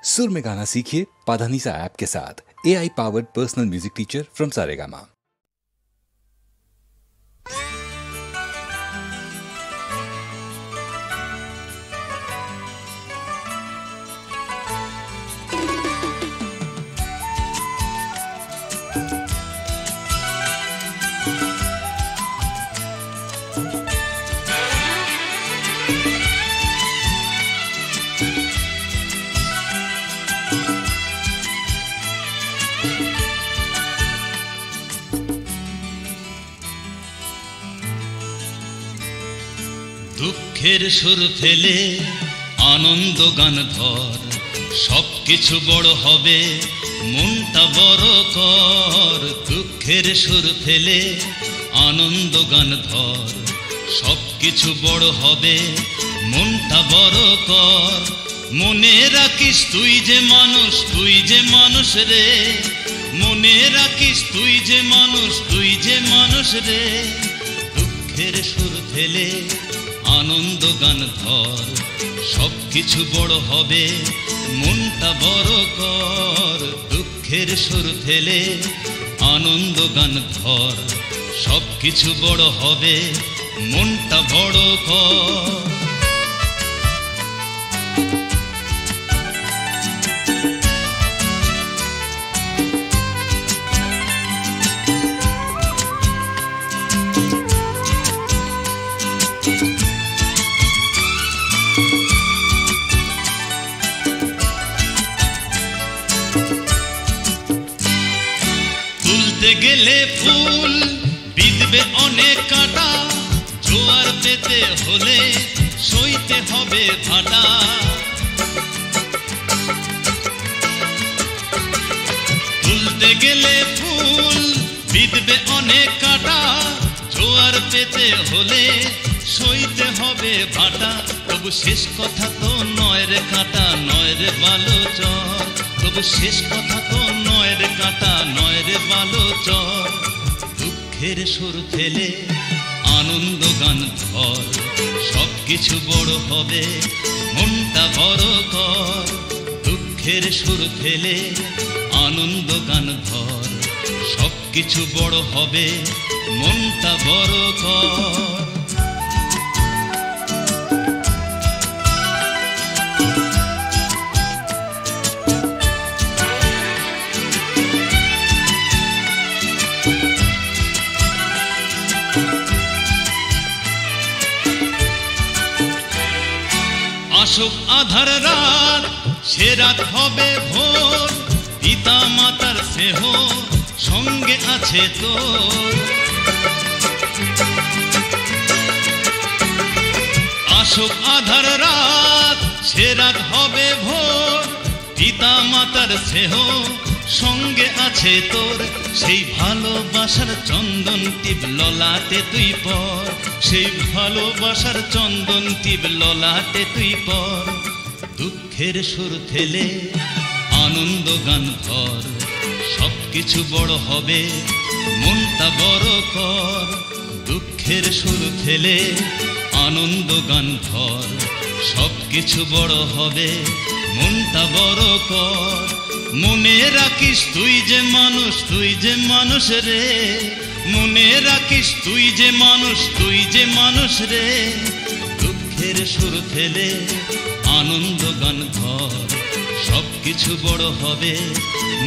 सुर में गाना सीखिए पाधानीसा ऐप के साथ। AI powered personal music teacher from Saregama. দুঃখের সুর ফেলে আনন্দ গান ধর, সবকিছু বড় হবে মনটা বড় কর। দুঃখের সুর ফেলে আনন্দ গান ধর, সবকিছু বড় হবে মনটা বড় কর। মনে রাখিস তুই যে মানুষ, তুই যে মানুষ রে। মনে রাখিস তুই যে মানুষ, তুই যে মানুষ রে। দুঃখের সুর ফেলে আনন্দ গান ধর, সবকিছু বড় হবে মনটা বড় কর। দুঃখের সুর ফেলে আনন্দ গান ধর, সবকিছু বড় হবে মনটা বড় কর। গেলে ফুল বিঁধবে অনেক কাঁটা, জোয়ার পেতে হলে সইতে হবে ভাটা। তুলতে গেলে ফুল বিঁধবে অনেক কাঁটা, জোয়ার পেতে হলে সইতে হবে ভাটা। তবু শেষ কথা তো নয় রে কাঁটা, নয় রে বালুচর। তবু শেষ কথা তো নয় রে কাঁটা, নয় রে বালুচর। দুঃখের সুর ফেলে আনন্দ গান ধর, সবকিছু বড় হবে মনটা বড় কর। দুঃখের সুর ফেলে আনন্দ গান ধর, সবকিছু বড় হবে মনটা বড় কর। আসুক আধার রাত, সে রাত হবে ভোর। পিতা মাতার স্নেহ সঙ্গে আছে তোর। আসুক আধার রাত, সে রাত হবে ভোর। পিতা মাতার স্নেহ সঙ্গে আছে তোর। সেই ভালোবাসার চন্দন টিপ ললাটে তুই পর, সেই ভালোবাসার চন্দন টিপ ললাটে তুই পর। দুঃখের সুর ফেলে আনন্দ গান ধর, সবকিছু বড় হবে মনটা বড় কর। দুঃখের সুর ফেলে আনন্দ গান ধর, সবকিছু বড় হবে মনটা বড় কর। মনে রাখিস তুই যে মানুষ, তুই যে মানুষ রে। মনে রাখিস তুই যে মানুষ, তুই যে মানুষ রে। দুঃখের সুর ফেলে আনন্দ গান ধর, সবকিছু বড় হবে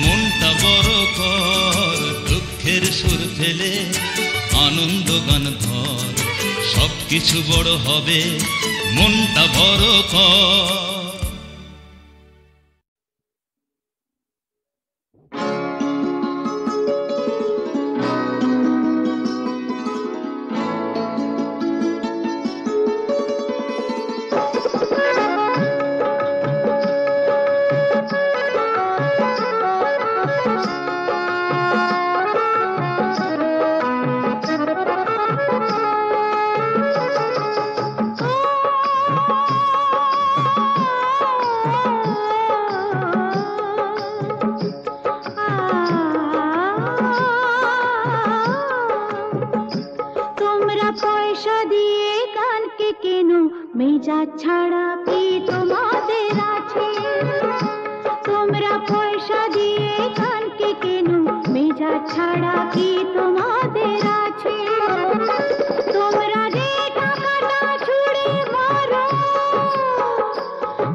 মনটা বড় কর। দুঃখের সুর ফেলে আনন্দ গান ধর, সবকিছু বড় হবে মনটা বড় কর। মেজাজ ছাড়া কি তোমাদের আছে? ছাড়া কি তোমাদের আছে? তোমরা যে টাকাটা ছুঁড়ে মারো,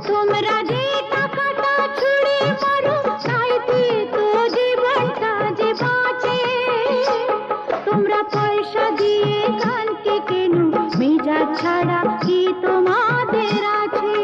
তোমরা যে টাকাটা ছুঁড়ে মারো, তাইতে তো জীবনটা যে বাঁচে। তোমরা পয়সা দিয়ে গানকে কেন, মেজাজ ছাড়া কি তোমাদের আছে?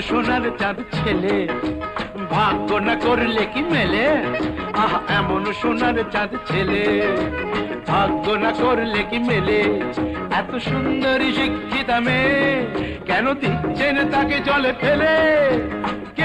সোনার চাঁদ ছেলে ভাগ্য না করলে কি মেলে? আহা এমন সোনার চাঁদ ছেলে ভাগ্য না করলে কি মেলে? এত সুন্দরী শিক্ষিতা মেয়ে কেন দিচ্ছেন তাকে জলে ফেলে? কে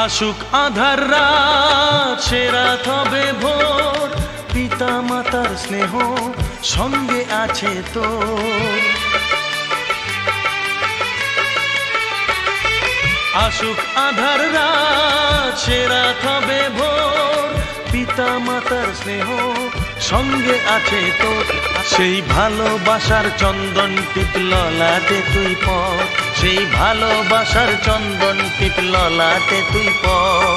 আসুক আধার রাত, সে রাত হবে ভোর, পিতা মাতার স্নেহ সঙ্গে আছে তোর। আসুক আধার রাত, সে রাত হবে ভোর, পিতা মাতার স্নেহ সঙ্গে আছে তোর। সেই ভালোবাসার চন্দন টিপ ললাটে তুই পর, সেই ভালোবাসার চন্দন টিপ ললাটে তুই পর।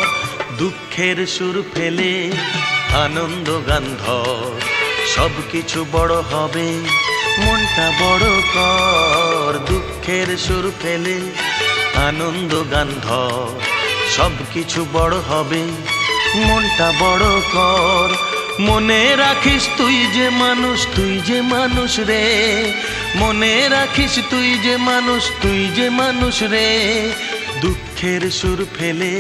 দুঃখের সুর ফেলে আনন্দ গান ধর, সব কিছু বড় হবে মনটা বড় কর। দুঃখের সুর ফেলে আনন্দ গান ধর, সব কিছু বড় হবে মনটা বড় কর। মনে রাখিস তুই যে মানুষ, তুই যে মানুষ রে, মনে রাখিস তুই যে মানুষ, তুই যে মানুষ রে। দুঃখের সুর ফেলে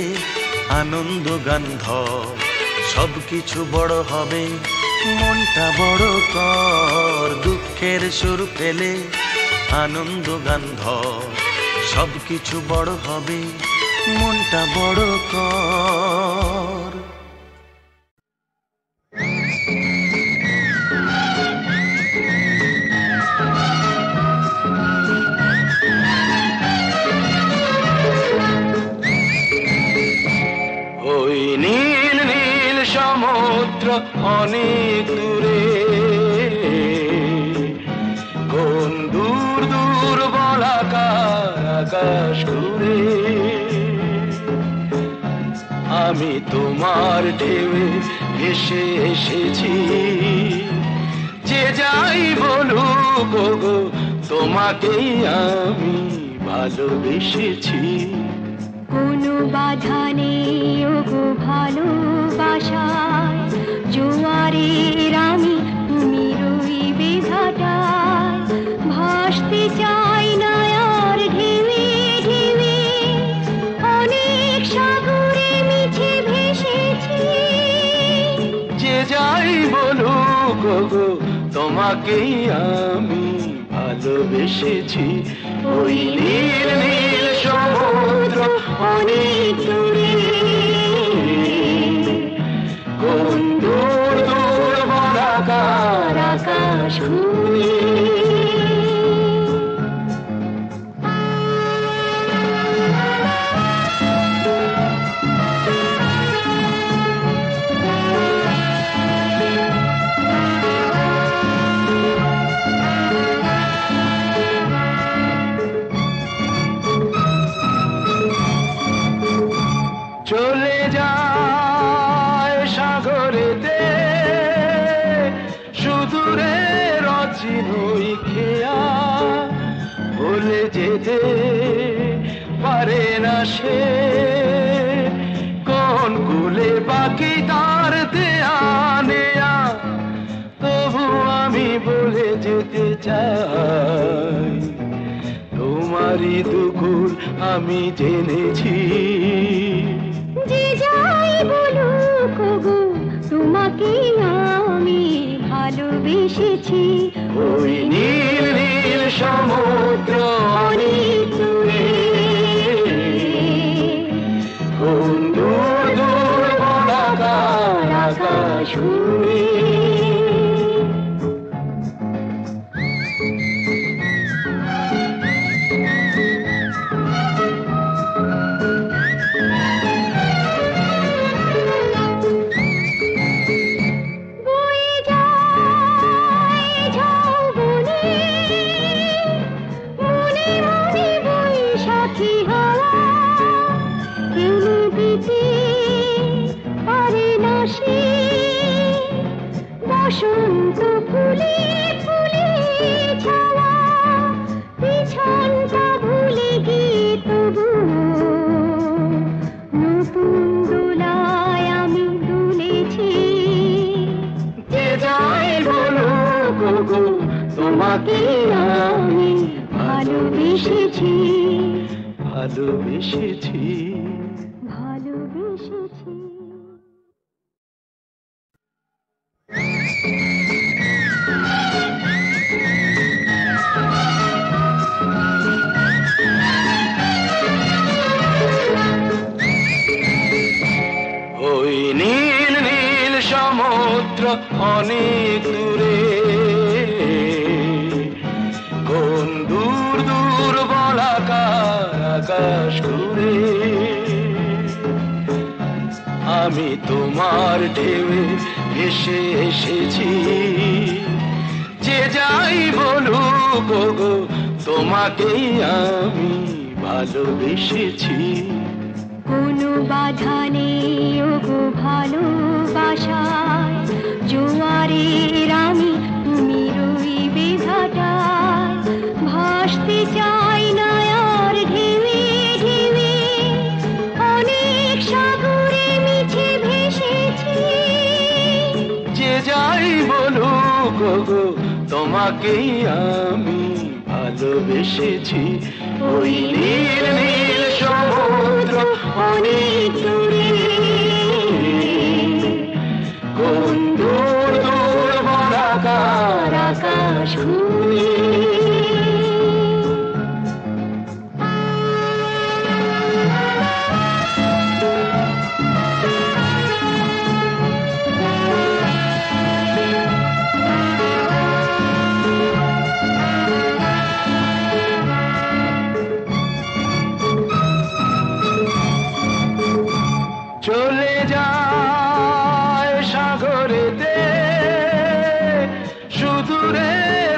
আনন্দ গান ধর, সব কিছু বড় হবে মনটা বড় কর। দুঃখের সুর ফেলে আনন্দ গান ধর, সব কিছু বড় হবে মনটা বড় কর। ওই নীল নীল সমুদ্র অনেক দূরে, কোন দূর দূর বলাকার আকাশ ঘুরে। আমি তোমার ঢেউয়ে ভেসে এসেছি, যে যাই বলুক গো তোমাকেই আমি ভালোবেসেছি। কোনো বাধা নেই ওগো ভালোবাসায়, জোয়ারের আমি তুমি রইবে ঘাটায়। ভাসতে চাই না আর ঢেউয়ে ঢেউয়ে, অনেক সাগরে মিছে ভেসেছি। যে যাই বলুক গো তোমাকেই আমি ভালোবেসেছি। ওই নীল নীল সমুদ্র অনেক দূরে, কোন দূর দূর বলাকার আকাশ ঘুরে। চলে যায় সাগরেতে সুদূরে রচিনই খেয়া, ভুলে যেতে পারে না সে কোন কুলে বাকি তার দেয়া নেয়া। তবু আমি বলে যেতে চাই, তোমারই দুকুল আমি জেনেছি। যে যাই বলুক গো তোমাকে আমি ভালোবেসেছি। ওই নীল নীল সমুদ্র অনেক দূরে, কোন দূর দূর বলাকার আকাশ ঘুরে। বসন্ত ফুলে ফুলে ছাওয়া, পিছনটা ভুলে গিয়ে তবু নতুন দোলায় আমি দুলেছি। যে যাই বলুক গো তোমাকে আমি ভালোবেসেছি, ভালোবেসেছি, ভালোবেসেছি। অনেক দূরে, কোন দূর দূর বলাকার আকাশ ঘুরে। আমি তোমার ঢেউয়ে ভেসে এসেছি, যে যাই বলুক গো তোমাকেই আমি ভালোবেসেছি। কোনো বাধা নেই ওগো ভালোবাসায়, জোয়ারের আমি তুমি রইবে ভাটায়। ভাসতে চাই না আর ঢেউয়ে ঢেউয়ে, অনেক সাগরে মিছে ভেসেছি। যে যাই বলুক গো তোমাকেই আমি ভালোবেসেছি। ওই নীল নীল সমুদ্র অনেক দূরে, কোন দূর দূর বলাকার আকাশ ঘুরে। চলে যায় সাগরেতে সুদূরে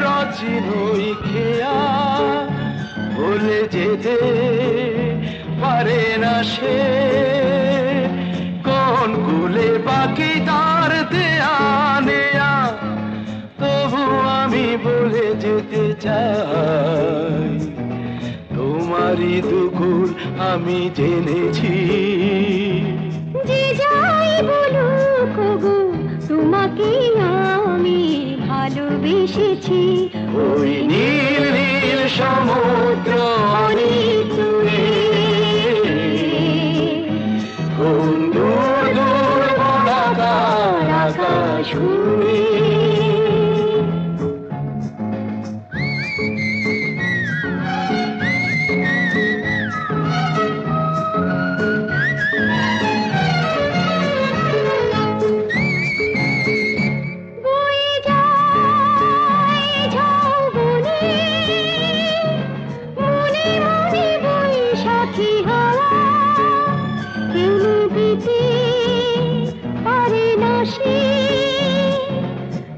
রচিনই খেয়া, ভুলে যেতে পারে না সে কোন কুলে বাকি তার দেয়া নেয়া। তবু আমি বলে যেতে চাই, তোমারই দুকুল আমি জেনেছি। যে যাই বলুক গো তোমাকে আমি ভালোবেসেছি। ওই নীল নীল সমুদ্র অনেক দূরে, কোন দূর দূর বলাকার আকাশ ঘুরে।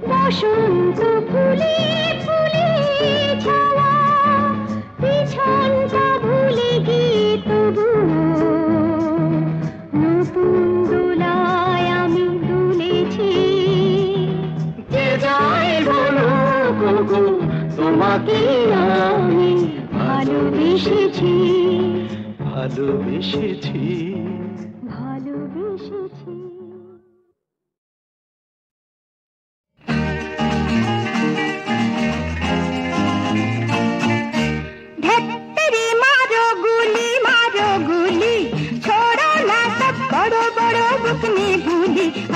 বসন্ত ফুলে ফুলে ছাওয়া, পিছনটা ভুলে গিয়ে তবু নতুন দোলায় আমি দুলেছি। যে যাই বলুক গো তোমাকে আমি ভালোবেসেছি, ভালোবেসেছি, ভালোবেসেছি।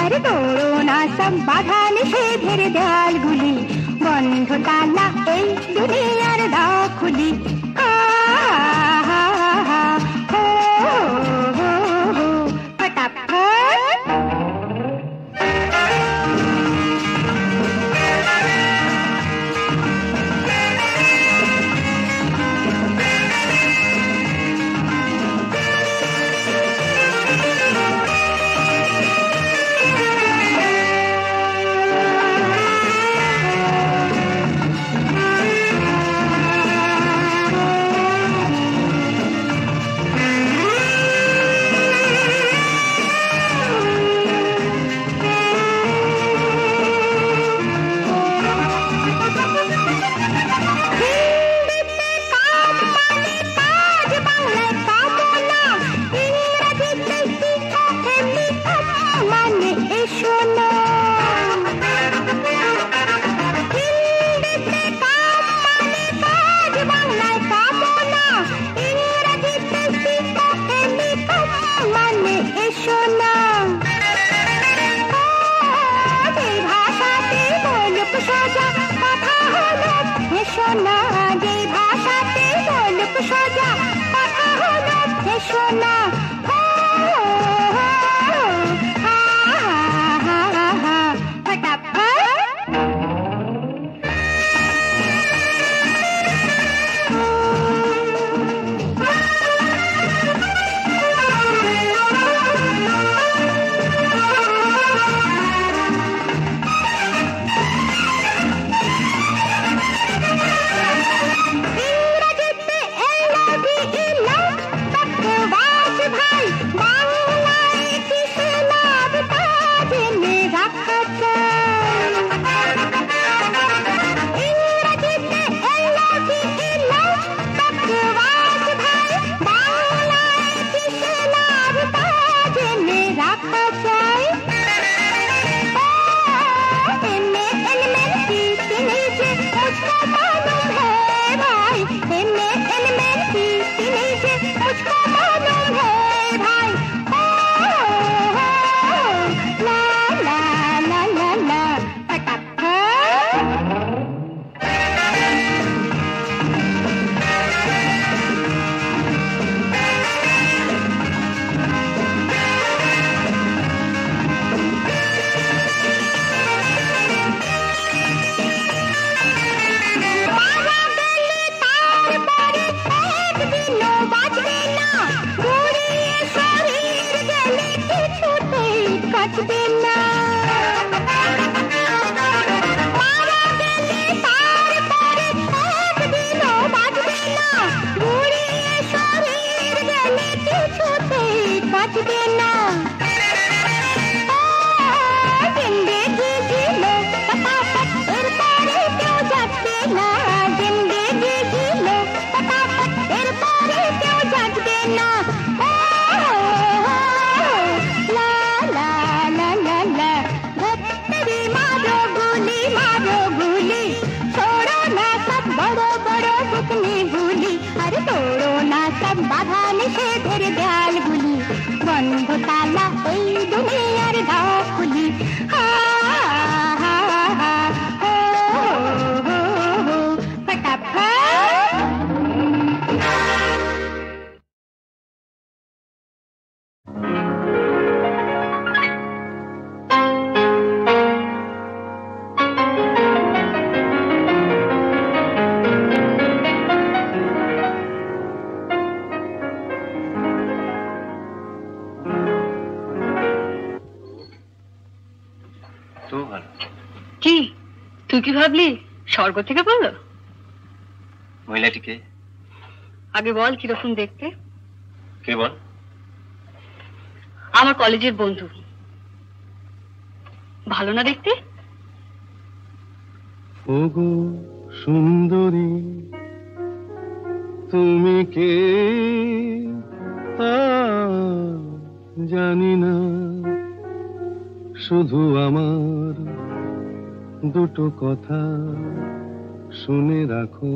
अरे तोड़ो ना सब बाधा निषेधेर देयाल गुली, बंध ताला এই দুনিয়ার দাও খুলি। বাঁচবে না। মারা গেলে তারপরে একদিনও বাঁচবে না। বুড়িয়ে শরীর গেলে কিছুতেই বাঁচবে না। জিন্দেগি জিলো ফটাফট, এরপরে কেউ যাচ্ছে না। জিন্দেগি জিলো ফটাফট, এরপরে কেউ যাচ্ছে না। লা লা লা লা লা, ধত্তেরি মারো গুলি, छोड़ो ना सब बड़ो बड़ो बुकनी गुली। अरे तोड़ो ना सब बाधा निषेधेर देয়াল গুলি। বন্ধ তালা এই দুনিয়ার দ্বার খুলি। হা হা হা হো হো হো ফটাফট। কি তুই কি ভাবলি স্বর্গ থেকে বললো? মহিলাটিকে আগে বল কিরকম দেখতে। কে বল? আমার কলেজের বন্ধু। ভালো না দেখতে? ওগো সুন্দরী তুমি কে তা জানি না, শুধু আমার দুটো কথা শুনে রাখো।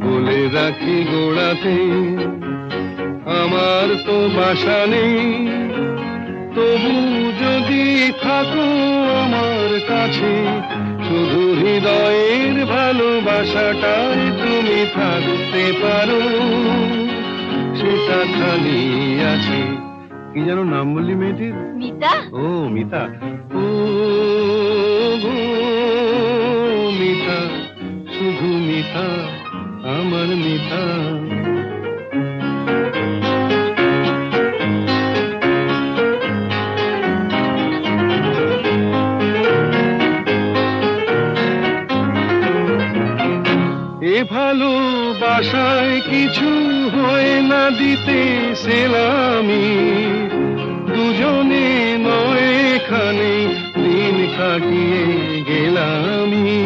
বলে রাখি গোড়াতে আমার তো বাসা নেই, তবু যদি থাকো আমার কাছে, শুধু হৃদয়ের ভালোবাসাটাই তুমি থাকতে পারো, সেটা খালি আছে। কি যেন নাম বললি মেয়েটির? মিতা। ও মিতা। ও গো মিতা, শুধু মিতা, আমার মিতা। এ ভালোবাসায় কিছু হয় না দিতে সেলামি, দুজনে নয় এখানে দিন কাটিয়ে গেলামি।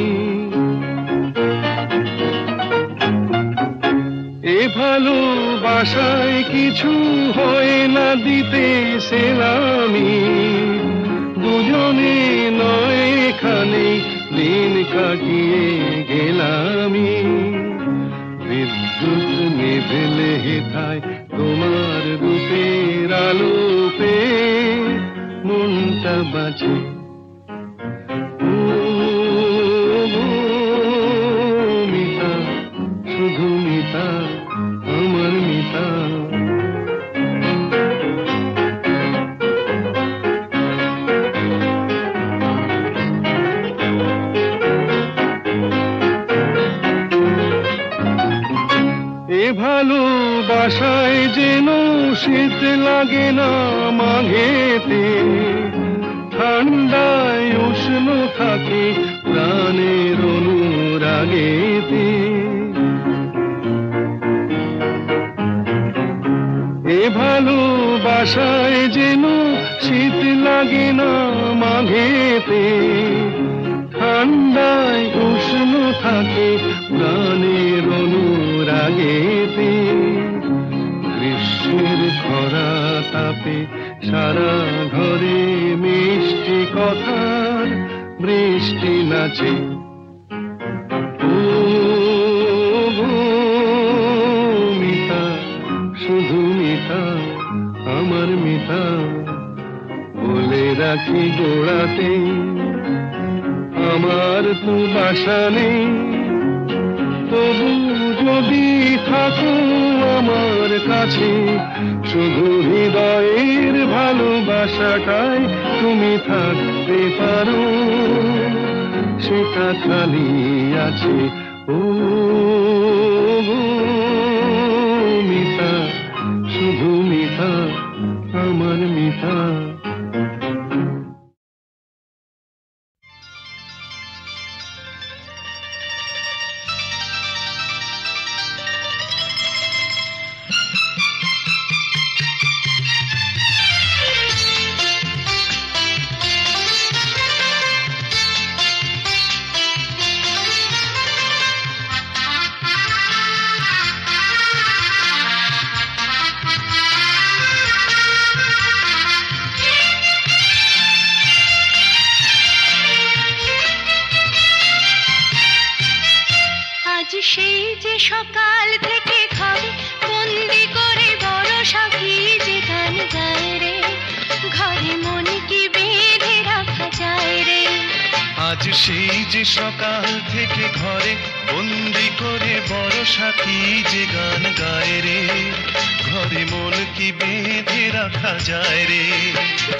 এ ভালোবাসায় কিছু হয় না দিতে সেলামি, দুজনে নয় এখানে দিন কাটিয়ে গেলামি। বিদ্যুৎ নিভেলে হেথায় তোমার রূপের আলো পেয়ে মনটা বাঁচে। ও মিতা, শুধু মিতা, আমার মিতা। এ ভালোবাসায় যেন শীত লাগে না মাঘেতে, ঠান্ডায় উষ্ণ থাকে প্রাণের অনুরাগেতে। এ ভালোবাসায় যেন শীত লাগে না মাঘেতে, ঠান্ডায় উষ্ণ থাকে প্রাণের অনুরাগেতে। গ্রীষ্মের খরা তাপে সারা ঘরে মিষ্টি কথার বৃষ্টি নাচে। ও গো মিতা, শুধু মিতা, আমার মিতা। বলে রাখি গোড়াতে আমার তো বাসা নেই, তবু যদি থাকো আমার কাছে, শুধু হৃদয়ের ভালোবাসাটাই তুমি থাকতে পারো, সেটা খালি আছে। ও গো মিতা, শুধু সকাল থেকে ঘরে বন্দি করে বড় সাথী যে গান গায় রে, ঘরে মন কি বেঁধে রাখা যায় রে। আজ সেই যে সকাল থেকে ঘরে বন্দি করে বড় সাথী যে গান গায় রে, ঘরে মন কি বেঁধে রাখা যায় রে।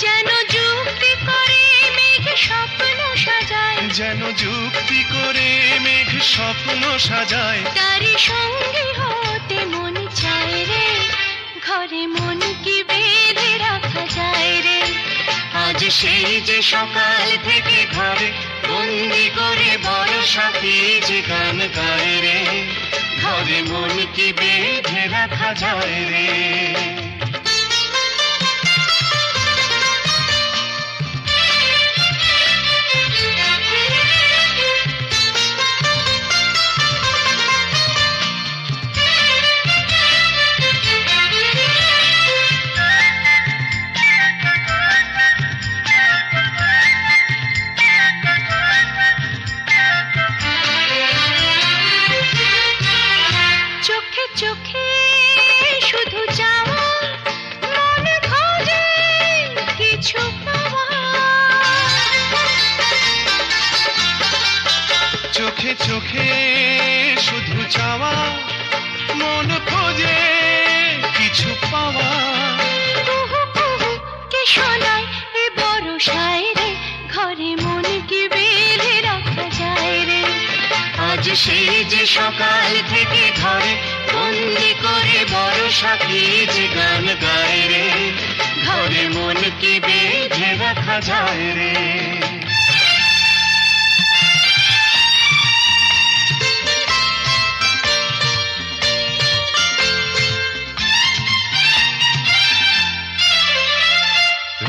যেন যুক্তি করে মেঘ স্বপ্ন সাজায়, যেন যুক্তি করে মেঘ স্বপ্ন সাজায়, তারি সঙ্গে হতে মন চায় রে, ঘরে মন কি বেঁধে রাখা যায় রে। আজ সেই যে সকাল থেকে ঘরে বন্দি করে বড় সাথী যে গান গায় রে, ঘরে মন কি বেঁধে রাখা যায় রে। চোখে চোখে শুধু যাওয়া, মনে খোঁজে কিছু পাওয়া। চোখে চোখে শুধু চাওয়া, মন খোঁজে কিছু পাওয়া। কুহু কুহু কে শোনায় এ বর্ষায় রে, ঘরে মন কি বেঁধে রাখা যায় রে। আজ সেই যে সকাল থেকে ঘরে বন্দি করে বড় সাথী যে গান গায় রে, ঘরে মন কি বেঁধে রাখা যায় রে।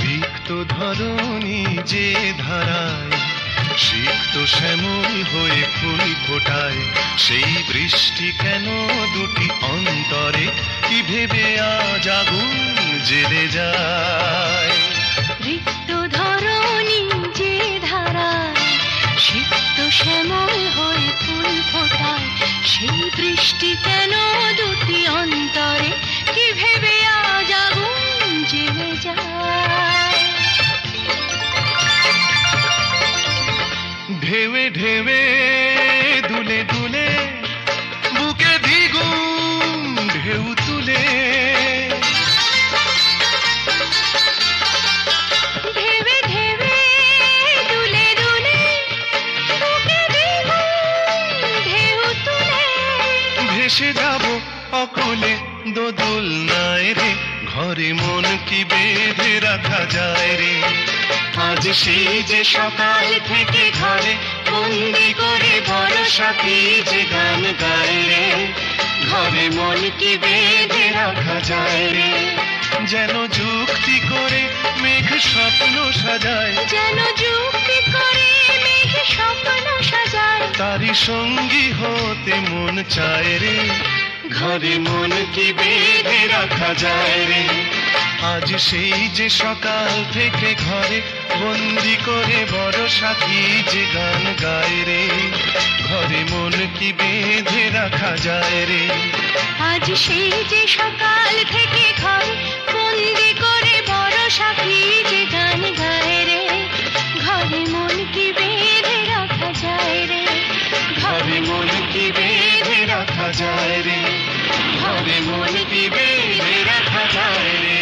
রিক্ত ধরণী যে ধারায় সিক্ত শ্যামল হয়ে ফুল ফোটায়, সেই বৃষ্টি কেন দুটি অন্তরে কি ভেবে আজ আগুন জ্বেলে যায়। রিক্ত ধরণী যে ধারায় সিক্ত শ্যামল হয়ে ফুল ফোটায়, সেই বৃষ্টি কেন দুটি অন্তরে কি ভেবে আজ আগুন জ্বেলে যায়। ঢেউে ঢেউে দুলে দুলে বুকে দ্বিগুণ ঢেউ তুলে, ঢেবে ঢেবে দুলে দুলে বুকে দ্বিগুণ ঢেউ তুলে, ভেসে যাব অকুলে দোদুল নাই রে, ঘরে মন কি বেঁধে রাখা যায় রে। আজ সেই যে সকাল থেকে ঘরে বন্দি করে বড় সাথী যে গান গায় রে, ঘরে মন কি বেঁধে রাখা যায় রে। যেন যুক্তি করে মেঘ স্বপ্ন সাজায়, যেন যুক্তি করে মেঘ স্বপ্ন সাজায়, তারি সঙ্গী হতে মন চায় রে, ঘরে মন কি বেঁধে রাখা যায় রে। আজ সেই যে সকাল থেকে ঘরে বন্দি করে বড় সাথী যে গান গায় রে, ঘরে মন কি বেঁধে রাখা যায় রে। আজ সেই যে সকাল থেকে ঘরে বন্দি করে বড় সাথী যে গান গায় রে, ঘরে মন কি বেঁধে রাখা যায় রে, ঘরে মন কি বেঁধে রাখা যায় রে, ঘরে মন কি বেঁধে রাখা যায় রে।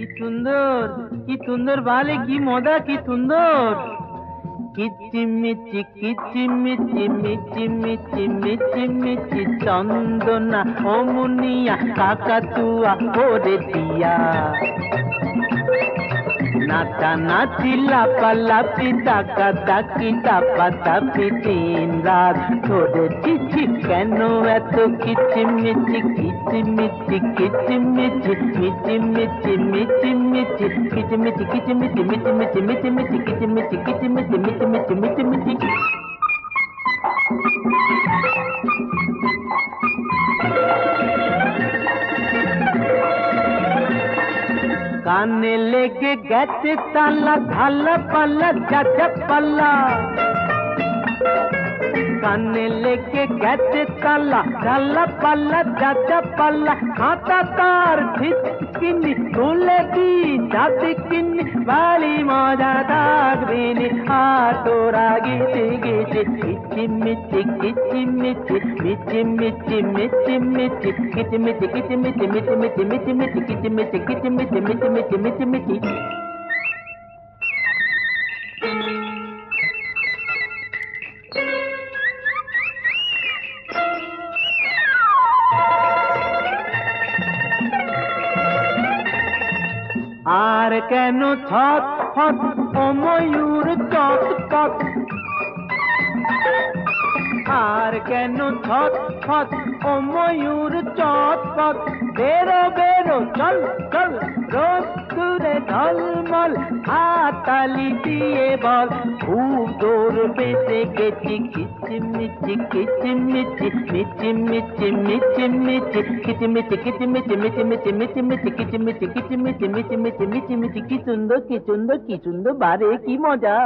কি সুন্দর বালে, কি মজা, কি সুন্দর। কিচিমিচি কিচিমিচি মিচি মিচি মিচি মিচি চন্দনা ও মুনিয়া কাকাতুয়া ওরে দিয়া নাচা নাচি লাপালাপি ডাকা ডাকি ডাপা ডাপি দিন রাত ধরেছি কেন এত কিচিমিচি কিচিমিচি কিচিমিচি মিচি মিচি মিচি মিচি কিচিমিচি কিচিমিচি মিচি মিচি মিচি মিচি কিচিমিচি কিচিমিচি মিচি মিচি মিচি মিচি। কানে লেগে গেছে তালা ঢালা পাল্লা চাচা পাল্লা কানে লেগে গেছে তালা ঢালা পাল্লা চাচা পাল্লা খাতা তার ছিটকিনি তুলে দি যাতে কিনি বাড়ি মজা থাকবিনি আর তোরা গেছে গেছে কিচিমিচি কিচিমিচি মিচি মিচি মিচি মিচি কিচিমিচি কিচিমিচি মিচি মিচি মিচি মিচি কিচিমিচি কিচিমিচি মিচি মিচি মিচি মিচি। আর কেন ছট ফট ও ময়ূর চটপট আর কেন ছট ফট ও ময়ূর চটপট বেরো বেরো চল চল রোদ দূরে ঢলমল হাততালি দিয়ে বল খুব দৌড় বেঁচে গেছি কিচিমিচি কিচিমিচি মিচি মিচি মিচি মিচি কিচিমিচি কিচিমিচি মিচি মিচি মিচি মিচি কিচিমিচি কিচিমিচি মিচি মিচি মিচি মিচি কি সুন্দর কি সুন্দর কি সুন্দর বারে কি মজা।